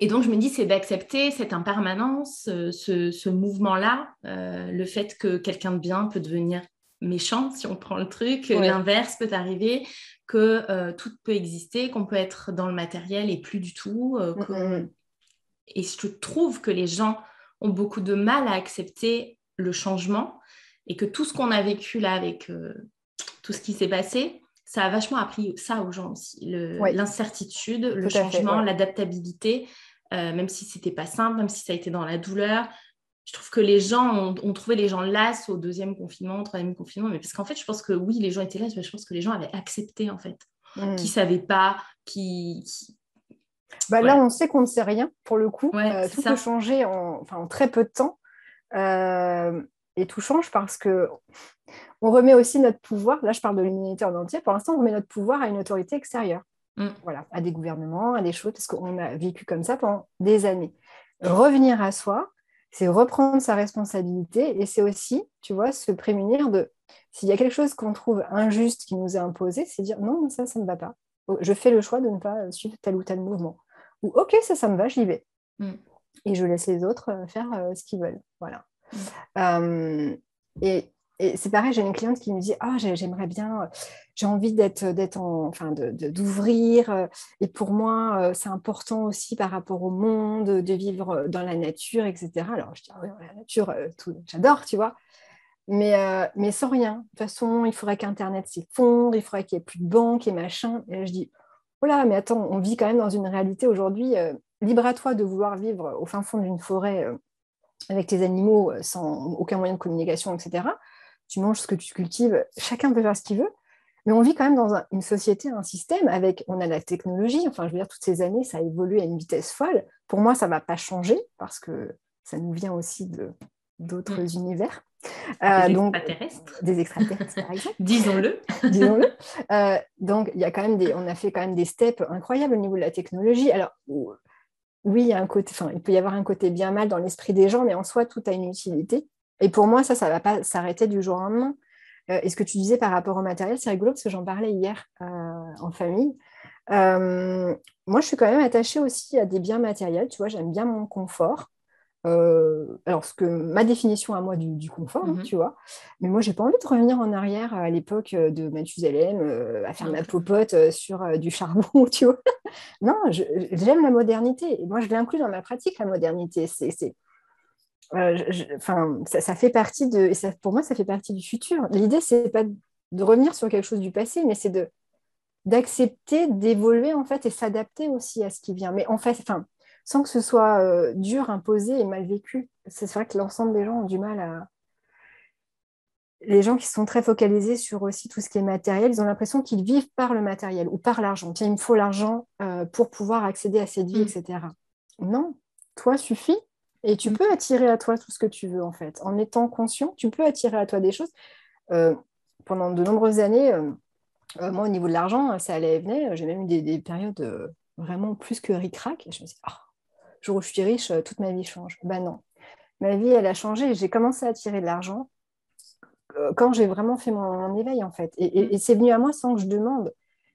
S1: Et donc, je me dis, c'est d'accepter cette impermanence, ce mouvement-là, le fait que quelqu'un de bien peut devenir méchant, si on prend le truc, l'inverse peut arriver, que tout peut exister, qu'on peut être dans le matériel et plus du tout. Et je trouve que les gens ont beaucoup de mal à accepter le changement et que tout ce qu'on a vécu là avec tout ce qui s'est passé, ça a vachement appris ça aux gens aussi. L'incertitude, le changement, l'adaptabilité, même si c'était pas simple, même si ça a été dans la douleur. Je trouve que les gens ont trouvé les gens lasses au 2e confinement, au 3e confinement, mais parce qu'en fait, je pense que oui, les gens étaient lasses, mais je pense que les gens avaient accepté, en fait, qui savaient pas,
S2: Là, on sait qu'on ne sait rien, pour le coup. Tout
S1: ça.
S2: peut changer en très peu de temps. Et tout change parce que on remet aussi notre pouvoir, là je parle de l'humanité en entier, pour l'instant on remet notre pouvoir à une autorité extérieure, voilà, à des gouvernements, à des choses, parce qu'on a vécu comme ça pendant des années. Revenir à soi, c'est reprendre sa responsabilité et c'est aussi, tu vois, se prémunir de, s'il y a quelque chose qu'on trouve injuste qui nous est imposé, c'est dire non, ça ne va pas. Je fais le choix de ne pas suivre tel ou tel mouvement. Ou ok, ça me va, j'y vais. Et je laisse les autres faire ce qu'ils veulent. Voilà. Et c'est pareil, j'ai une cliente qui me dit j'aimerais bien, j'ai envie d'ouvrir, et pour moi c'est important aussi par rapport au monde de vivre dans la nature, etc. Alors je dis oui, la nature, j'adore, tu vois, mais sans rien. De toute façon, il faudrait qu'Internet s'effondre, il faudrait qu'il n'y ait plus de banques et machin. Et là, je dis oh là, mais attends, on vit quand même dans une réalité aujourd'hui, libre à toi de vouloir vivre au fin fond d'une forêt avec tes animaux sans aucun moyen de communication, etc. Tu manges ce que tu cultives, chacun peut faire ce qu'il veut, mais on vit quand même dans une société, un système, on a la technologie, enfin je veux dire, toutes ces années, ça a évolué à une vitesse folle. Pour moi, ça ne va pas changer, parce que ça nous vient aussi d'autres univers. Des extraterrestres, par exemple.
S1: Disons-le.
S2: Donc, on a fait quand même des steps incroyables au niveau de la technologie. Alors, oui, il peut y avoir un côté bien mal dans l'esprit des gens, mais en soi, tout a une utilité. Et pour moi, ça ne va pas s'arrêter du jour au lendemain. Et ce que tu disais par rapport au matériel, c'est rigolo parce que j'en parlais hier en famille. Moi, je suis quand même attachée aussi à des biens matériels. Tu vois, j'aime bien mon confort. Alors, ma définition à moi du confort, tu vois. Mais moi, j'ai pas envie de revenir en arrière à l'époque de Mathusalem, à faire ma popote sur du charbon, tu vois. Non, j'aime la modernité. Et moi, je l'inclus dans ma pratique, la modernité. Ça fait partie pour moi, ça fait partie du futur. L'idée, c'est pas de revenir sur quelque chose du passé, mais c'est d'accepter, d'évoluer en fait et s'adapter aussi à ce qui vient. Mais en fait, sans que ce soit dur, imposé et mal vécu. C'est vrai que l'ensemble des gens ont du mal à... Les gens qui sont très focalisés sur aussi tout ce qui est matériel, ils ont l'impression qu'ils vivent par le matériel ou par l'argent. Tiens, il me faut l'argent pour pouvoir accéder à cette vie, etc. Non, toi suffit. Et tu peux attirer à toi tout ce que tu veux, en fait. En étant conscient, tu peux attirer à toi des choses. Pendant de nombreuses années, moi, au niveau de l'argent, ça allait et venait. J'ai même eu des périodes vraiment plus que ric-rac. Et je me suis dit, le jour où je suis riche, toute ma vie change. Ben non. Ma vie, elle a changé. J'ai commencé à attirer de l'argent quand j'ai vraiment fait mon éveil, en fait. Et c'est venu à moi sans que je demande.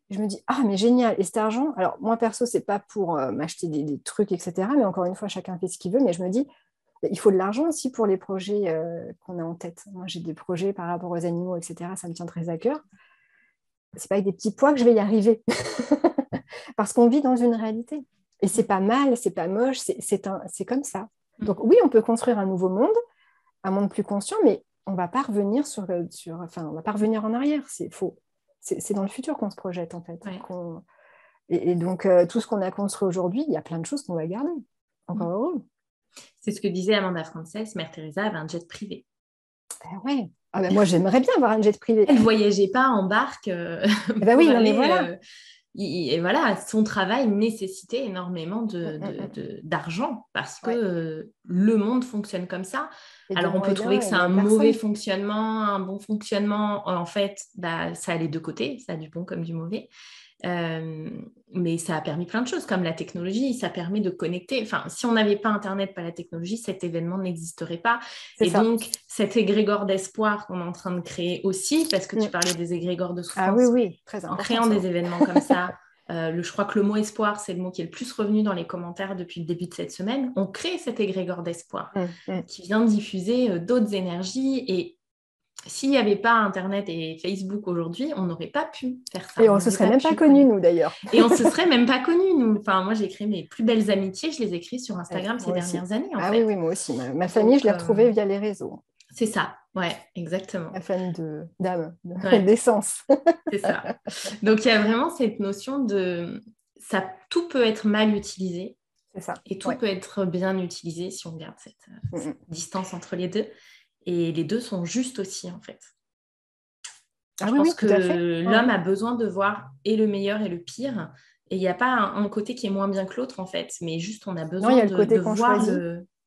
S2: Je me dis, mais génial, et cet argent, alors moi perso, c'est pas pour m'acheter des trucs, etc. Mais encore une fois, chacun fait ce qu'il veut, mais je me dis, il faut de l'argent aussi pour les projets qu'on a en tête. Moi, j'ai des projets par rapport aux animaux, etc. Ça me tient très à cœur. C'est pas avec des petits pois que je vais y arriver. Parce qu'on vit dans une réalité. Et c'est pas mal, c'est pas moche, c'est comme ça. Donc oui, on peut construire un nouveau monde, un monde plus conscient, mais on va pas revenir on va pas revenir en arrière. C'est dans le futur qu'on se projette, en fait.
S1: Ouais.
S2: Et donc, tout ce qu'on a construit aujourd'hui, il y a plein de choses qu'on va garder. Encore heureux.
S1: C'est ce que disait Amanda Frances, Mère Teresa avait un jet privé.
S2: Ouais. Moi, j'aimerais bien avoir un jet privé.
S1: Elle ne voyageait pas en barque
S2: oui, non, mais voilà.
S1: Et voilà, son travail nécessitait énormément d'argent parce que le monde fonctionne comme ça. Alors, on peut trouver que c'est un mauvais fonctionnement, un bon fonctionnement. En fait, ça a les deux côtés, ça a du bon comme du mauvais. Mais ça a permis plein de choses, comme la technologie, ça permet de connecter. Enfin, si on n'avait pas Internet, pas la technologie, cet événement n'existerait pas. Donc, cet égrégore d'espoir qu'on est en train de créer aussi, parce que tu parlais des égrégores de souffrance.
S2: Oui, très important.
S1: En créant des événements comme ça, je crois que le mot espoir, c'est le mot qui est le plus revenu dans les commentaires depuis le début de cette semaine. On crée cet égrégore d'espoir qui vient diffuser d'autres énergies. Et s'il n'y avait pas Internet et Facebook aujourd'hui, on n'aurait pas pu faire ça.
S2: Et on ne se serait même pas connus, nous, d'ailleurs.
S1: Et on ne se serait même pas connus, nous. Enfin, moi, j'ai créé mes plus belles amitiés. Je les ai créées sur Instagram ces dernières années, en fait.
S2: Oui, moi aussi. Ma famille, je l'ai retrouvée via les réseaux.
S1: C'est ça, ouais, exactement.
S2: La fan d'âme,
S1: Ouais,
S2: d'essence.
S1: c'est ça. Donc, il y a vraiment cette notion de... Ça, tout peut être mal utilisé
S2: C'est ça,
S1: et tout
S2: ouais.
S1: peut être bien utilisé si on garde cette distance entre les deux. Et les deux sont justes aussi, en fait.
S2: Ah
S1: Je
S2: oui,
S1: pense
S2: oui, tout à fait.
S1: que
S2: Ouais.
S1: l'homme a besoin de voir et le meilleur et le pire. Et il n'y a pas un côté qui est moins bien que l'autre, en fait. Mais juste, on a
S2: Non, il y
S1: besoin
S2: a le
S1: de
S2: côté qu'on
S1: voir
S2: choisit.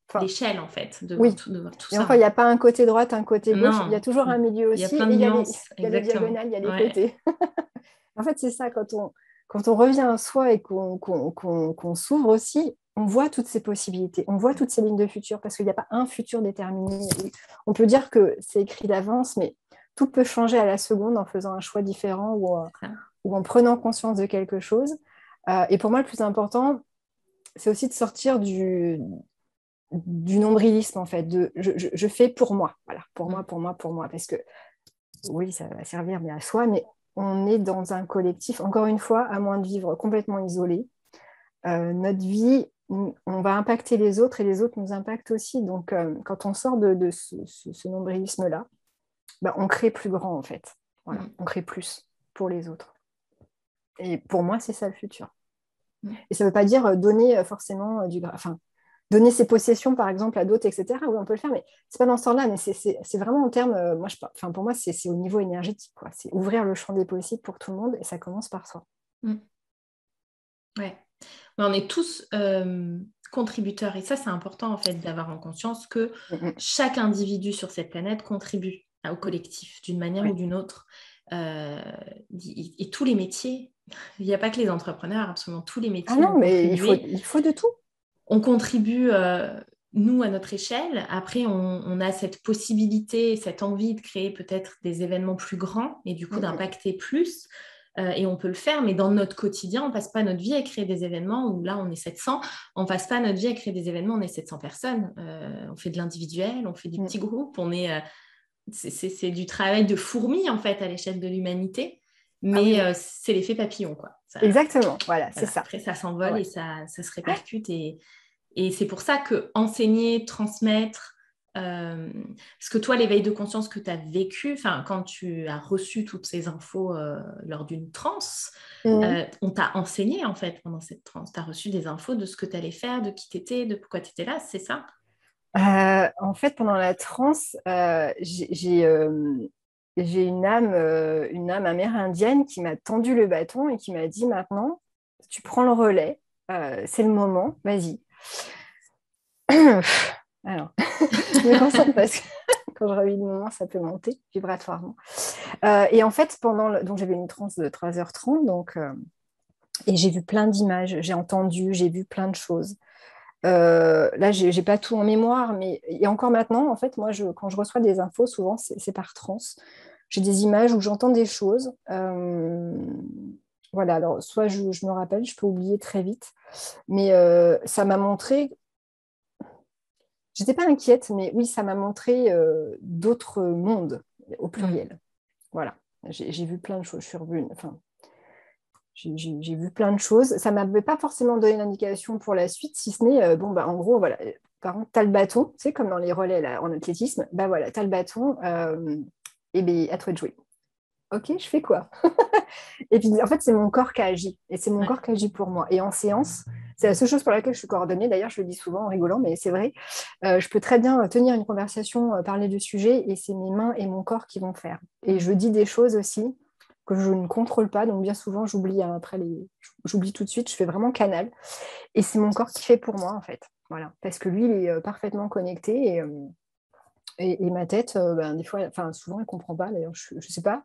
S2: Enfin,
S1: l'échelle, en fait,
S2: oui.
S1: de voir tout
S2: Et enfin, il
S1: ça.
S2: n'y a pas un côté droite, un côté gauche. Il y a
S1: Non,
S2: toujours un milieu
S1: il y a
S2: aussi.
S1: plein
S2: Et
S1: de
S2: il y a
S1: nuances,
S2: il y a les
S1: exactement.
S2: diagonales, il y a les
S1: Ouais,
S2: côtés. En fait, c'est ça, quand on revient à soi et qu'on s'ouvre aussi, on voit toutes ces possibilités, on voit toutes ces lignes de futur, parce qu'il n'y a pas un futur déterminé. On peut dire que c'est écrit d'avance, mais tout peut changer à la seconde en faisant un choix différent
S1: c'est ça.
S2: ou en prenant conscience de quelque chose. Et pour moi, le plus important, c'est aussi de sortir du nombrilisme, en fait, de je fais pour moi, voilà, pour moi,
S1: Mm.
S2: pour moi, pour moi, parce que oui, ça va servir bien à soi, mais on est dans un collectif, encore une fois, à moins de vivre complètement isolé. Notre vie, on va impacter les autres et les autres nous impactent aussi. Donc, quand on sort de ce nombrilisme-là, ben, on crée plus grand, en fait. Voilà,
S1: Mm.
S2: on crée plus pour les autres. Et pour moi, c'est ça le futur.
S1: Mm.
S2: Et ça ne veut pas dire donner forcément enfin, donner ses possessions, par exemple, à d'autres, etc. Oui, on peut le faire, mais c'est pas dans ce sens-là, mais c'est vraiment en termes, enfin, pour moi, c'est au niveau énergétique, quoi. C'est ouvrir le champ des possibles pour tout le monde, et ça commence par soi.
S1: Mm. Ouais. Mais on est tous contributeurs et ça, c'est important en fait d'avoir en conscience que
S2: Mm,
S1: chaque individu sur cette planète contribue au
S2: mm.
S1: collectif d'une manière ou
S2: Ouais.
S1: d'une autre. Euh, et tous les métiers, il n'y a pas que les entrepreneurs, absolument tous les
S2: Ah
S1: métiers vont
S2: non, mais
S1: contribuer.
S2: il faut de tout.
S1: On contribue, nous, à notre échelle. Après, on a cette possibilité, cette envie de créer peut-être des événements plus grands et du coup
S2: Mm,
S1: d'impacter plus. Et on peut le faire, mais dans notre quotidien, on ne passe pas notre vie à créer des événements où là, on est 700. On ne passe pas notre vie à créer des événements, on est 700 personnes. On fait de l'individuel, on fait du
S2: mm,
S1: petit groupe. C'est du travail de fourmi, en fait, à l'échelle de l'humanité.
S2: Ah oui,
S1: Mais
S2: oui.
S1: c'est l'effet papillon, quoi.
S2: Exactement, voilà, c'est
S1: Voilà.
S2: ça.
S1: Après, ça s'envole
S2: Ouais.
S1: et ça se répercute. Et c'est pour ça que enseigner, transmettre, parce que toi, l'éveil de conscience que tu as vécu, quand tu as reçu toutes ces infos lors d'une transe,
S2: Mm.
S1: on t'a enseigné en fait pendant cette transe. Tu as reçu des infos de ce que tu allais faire, de qui tu étais, de pourquoi tu étais là, c'est ça?
S2: En fait, pendant la transe, j'ai une âme amérindienne qui m'a tendu le bâton et qui m'a dit maintenant, tu prends le relais, c'est le moment, vas-y. Alors, je me concentre parce que quand je revis le moment, ça peut monter vibratoirement. Et en fait, donc j'avais une transe de 3h30, et j'ai vu plein d'images, j'ai entendu, j'ai vu plein de choses. Là, j'ai pas tout en mémoire, mais et encore maintenant, en fait, moi, quand je reçois des infos, souvent, c'est par transe. J'ai des images où j'entends des choses. Voilà, alors soit je me rappelle, je peux oublier très vite, mais ça m'a montré. J'étais pas inquiète, mais oui, ça m'a montré d'autres mondes au
S1: Mm.
S2: pluriel. Voilà, j'ai vu plein de choses. Je suis revenue, enfin, j'ai vu plein de choses. Ça ne m'avait pas forcément donné d'indication pour la suite, si ce n'est, bon, bah, en gros, voilà, par contre, tu as le bâton, tu sais, comme dans les relais là, en athlétisme, bah voilà, tu as le bâton, et bien, à toi de jouer. Ok, je fais quoi? Et puis, en fait, c'est mon corps qui agit, et c'est mon
S1: Ouais.
S2: corps qui agit pour moi. Et en séance, c'est la seule chose pour laquelle je suis coordonnée. D'ailleurs, je le dis souvent en rigolant, mais c'est vrai. Je peux très bien tenir une conversation, parler du sujet, et c'est mes mains et mon corps qui vont faire. Et
S1: Mm.
S2: je dis des choses aussi que je ne contrôle pas, donc bien souvent, j'oublie tout de suite, je fais vraiment canal. Et c'est mon corps qui fait pour moi, en fait. Voilà. Parce que lui, il est parfaitement connecté, et ma tête, ben, des fois, enfin, souvent, elle ne comprend pas. D'ailleurs, je ne sais pas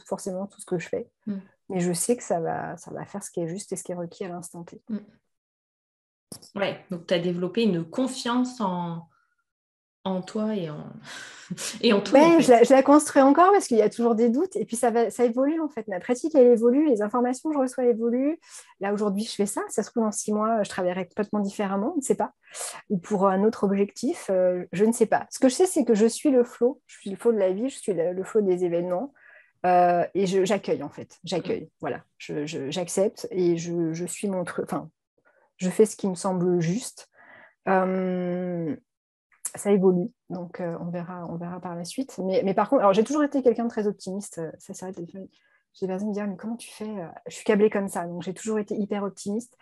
S2: forcément tout ce que je fais,
S1: Mm.
S2: mais je sais que ça va faire ce qui est juste et ce qui est requis à l'instant T.
S1: Mm. Ouais, donc tu as développé une confiance en toi et en tout en
S2: Ben,
S1: fait.
S2: je la construis encore parce qu'il y a toujours des doutes et puis ça évolue en fait. Ma pratique, elle évolue, les informations que je reçois évoluent. Là, aujourd'hui, je fais ça. Ça se trouve, dans 6 mois, je travaillerai complètement différemment, on ne sait pas. Ou pour un autre objectif, je ne sais pas. Ce que je sais, c'est que je suis le flot. Je suis le flot de la vie, je suis le flot des événements. Et j'accueille en fait.
S1: Mm.
S2: J'accueille. Voilà. J'accepte et je suis mon truc. Enfin, je fais ce qui me semble juste. Euh, ça évolue, donc on verra par la suite. Mais par contre, alors j'ai toujours été quelqu'un de très optimiste. Ça, c'est vrai, j'ai des personnes me dire, mais comment tu fais? Je suis câblée comme ça, donc j'ai toujours été hyper optimiste.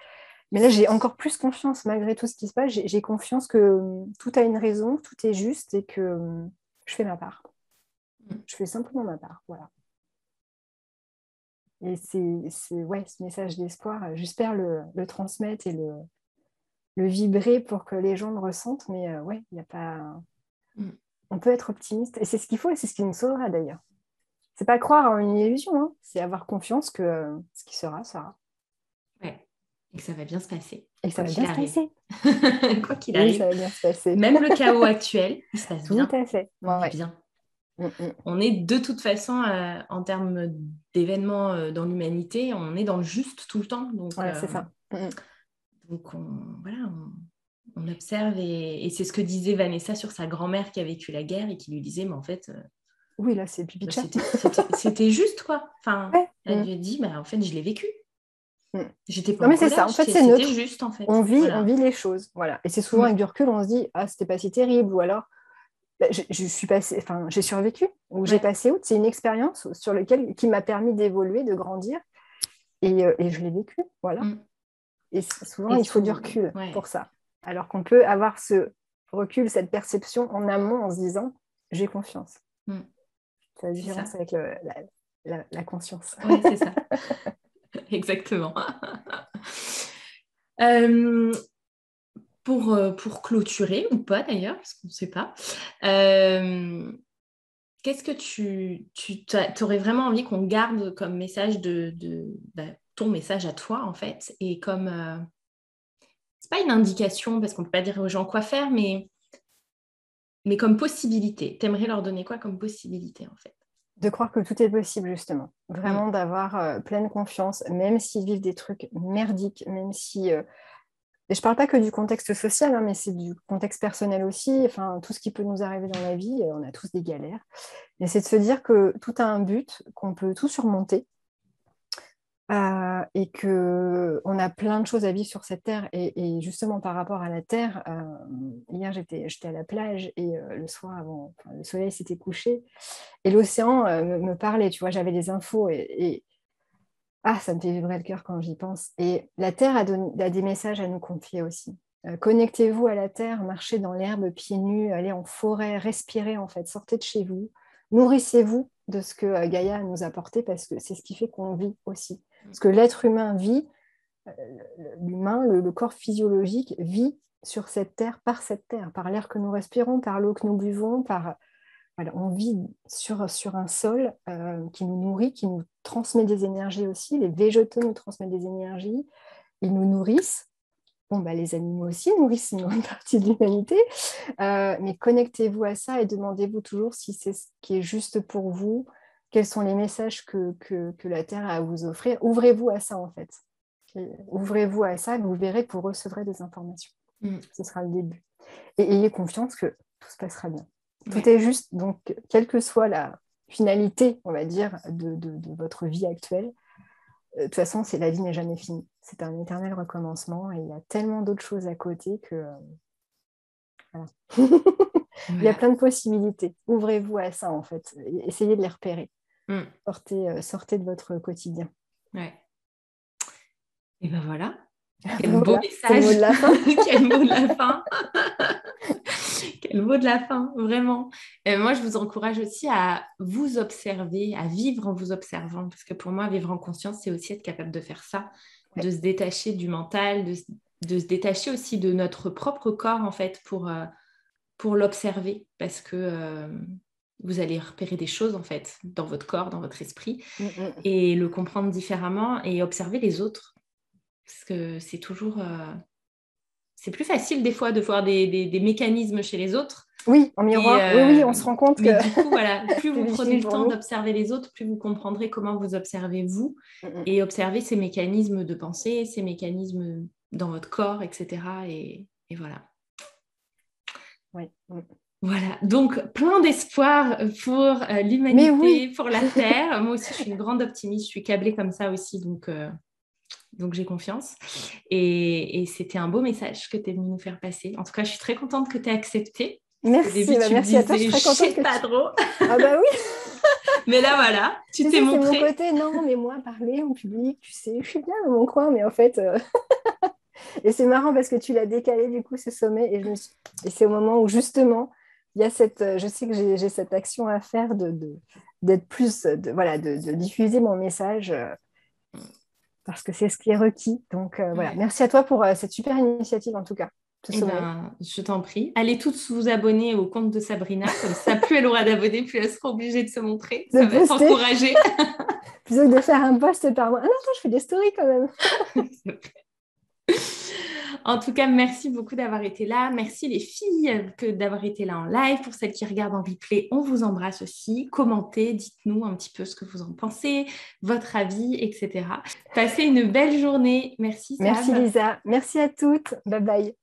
S2: Mais là, j'ai encore plus confiance, malgré tout ce qui se passe. J'ai confiance que tout a une raison, tout est juste et que je fais ma part. Je fais simplement ma part, voilà. Et ouais, ce message d'espoir, j'espère le transmettre et le vibrer pour que les gens le ressentent. Mais ouais, il n'y a pas... On peut être optimiste. Et c'est ce qu'il faut et c'est ce qui nous sauvera d'ailleurs. C'est pas croire en une illusion, hein. C'est avoir confiance que ce qui sera, sera.
S1: Ouais. Et que ça va bien se passer.
S2: Et ça va bien se passer.
S1: Quoi qu'il
S2: Oui,
S1: arrive.
S2: ça va bien se passer.
S1: Même le chaos actuel, il se passe
S2: Tout
S1: bien.
S2: à fait.
S1: On est
S2: Ouais.
S1: bien. On est de toute façon, en termes d'événements dans l'humanité, on est dans le juste tout le temps. Donc,
S2: Ouais, c'est ça.
S1: donc on observe et c'est ce que disait Vanessa sur sa grand-mère qui a vécu la guerre et qui lui disait, mais en fait,
S2: oui, là, c'est pipi de chat.
S1: c'était juste, quoi. Enfin,
S2: ouais.
S1: elle lui a dit, bah, en fait, je l'ai vécu. J'étais pas
S2: non,
S1: en
S2: mais c'est
S1: colère,
S2: ça. En fait, c'est
S1: c'était
S2: neutre.
S1: juste, en fait.
S2: On vit
S1: Voilà.
S2: les choses. Voilà. Et c'est souvent avec du recul, on se dit, ah, c'était pas si terrible. Ou alors, je suis passée, enfin, j'ai survécu. Ou j'ai passé outre. C'est une expérience qui m'a permis d'évoluer, de grandir. Et je l'ai vécu. Voilà. Et souvent, il faut du recul pour ça. Alors qu'on peut avoir ce recul, cette perception en amont en se disant, j'ai confiance. C'est la différence avec la conscience.
S1: Oui, c'est ça. Exactement. Pour clôturer, ou pas d'ailleurs, parce qu'on ne sait pas, qu'est-ce que tu aurais vraiment envie qu'on garde comme message ton message à toi, en fait, et comme... c'est pas une indication, parce qu'on ne peut pas dire aux gens quoi faire, mais comme possibilité. T'aimerais leur donner quoi comme possibilité, en fait?
S2: De croire que tout est possible, justement. Vraiment d'avoir pleine confiance, même s'ils vivent des trucs merdiques, même si... Et je ne parle pas que du contexte social, hein, mais c'est du contexte personnel aussi. Enfin, tout ce qui peut nous arriver dans la vie, on a tous des galères. Mais c'est de se dire que tout a un but, qu'on peut tout surmonter et qu'on a plein de choses à vivre sur cette terre. Et justement, par rapport à la terre, hier, j'étais à la plage et le soir, le soleil s'était couché et l'océan me parlait. Tu vois, j'avais des infos et ça me fait vibrer le cœur quand j'y pense. Et la Terre a des messages à nous confier aussi. Connectez-vous à la Terre, marchez dans l'herbe pieds nus, allez en forêt, respirez en fait, sortez de chez vous, nourrissez-vous de ce que Gaïa nous a apporté parce que c'est ce qui fait qu'on vit aussi. Parce que l'être humain vit, l'humain, le corps physiologique vit sur cette Terre, par l'air que nous respirons, par l'eau que nous buvons, voilà, on vit sur un sol qui nous nourrit, qui nous transmet des énergies aussi. Les végétaux nous transmettent des énergies. Ils nous nourrissent. Les animaux aussi nourrissent une grande partie de l'humanité. Mais connectez-vous à ça et demandez-vous toujours si c'est ce qui est juste pour vous. Quels sont les messages que la Terre a à vous offrir. Ouvrez-vous à ça, en fait. Ouvrez-vous à ça, vous verrez que vous recevrez des informations. Ce sera le début. Et ayez confiance que tout se passera bien. Tout est juste, donc, quelle que soit la finalité, on va dire, de votre vie actuelle, de toute façon, la vie n'est jamais finie. C'est un éternel recommencement et il y a tellement d'autres choses à côté que... voilà. Il y a plein de possibilités. Ouvrez-vous à ça, en fait. Essayez de les repérer. Sortez de votre quotidien.
S1: Ouais. Et ben voilà. Quel beau message.
S2: C'est le mot de la fin.
S1: Quel mot de la fin. Quel mot de la fin, vraiment. Moi, je vous encourage aussi à vous observer, à vivre en vous observant, parce que pour moi, vivre en conscience, c'est aussi être capable de faire ça, de se détacher du mental, de se détacher aussi de notre propre corps, en fait, pour l'observer, parce que vous allez repérer des choses, en fait, dans votre corps, dans votre esprit, et le comprendre différemment et observer les autres. Parce que c'est toujours... c'est plus facile des fois de voir des mécanismes chez les autres.
S2: Oui, en miroir. Oui, on se rend compte
S1: mais
S2: que...
S1: du coup, voilà, plus vous prenez le temps
S2: nous.
S1: d'observer les autres, plus vous comprendrez comment vous observez vous et observer ces mécanismes de pensée, ces mécanismes dans votre corps, etc. Et voilà.
S2: Oui.
S1: Voilà, donc plein d'espoir pour l'humanité, pour la Terre. Moi aussi, je suis une grande optimiste, je suis câblée comme ça aussi, donc j'ai confiance. Et c'était un beau message que tu es venu nous faire passer. En tout cas, je suis très contente que tu aies accepté.
S2: Merci, merci à toi, je suis très contente que
S1: pas trop.
S2: Ah bah oui.
S1: Mais là, voilà, tu t'es montré.
S2: C'est mon côté, non, mais moi, parler en public, tu sais, je suis bien dans mon coin, mais en fait... Et c'est marrant parce que tu l'as décalé, du coup, ce sommet, et c'est au moment où, justement, il y a je sais que j'ai cette action à faire d'être plus, voilà, de diffuser mon message parce que c'est ce qui est requis. Donc, voilà, merci à toi pour cette super initiative, en tout cas.
S1: Eh ben, je t'en prie. Allez toutes vous abonner au compte de Sabrina, comme ça, plus elle aura d'abonnés, plus elle sera obligée de se montrer. Ça va t'encourager.
S2: Plutôt que de faire un post par mois. Ah non, attends, je fais des stories quand même.
S1: En tout cas, merci beaucoup d'avoir été là. Merci les filles d'avoir été là en live. Pour celles qui regardent en replay, on vous embrasse aussi. Commentez, dites-nous un petit peu ce que vous en pensez, votre avis, etc. Passez une belle journée. Merci, Sab.
S2: Merci, Lisa. Merci à toutes. Bye bye.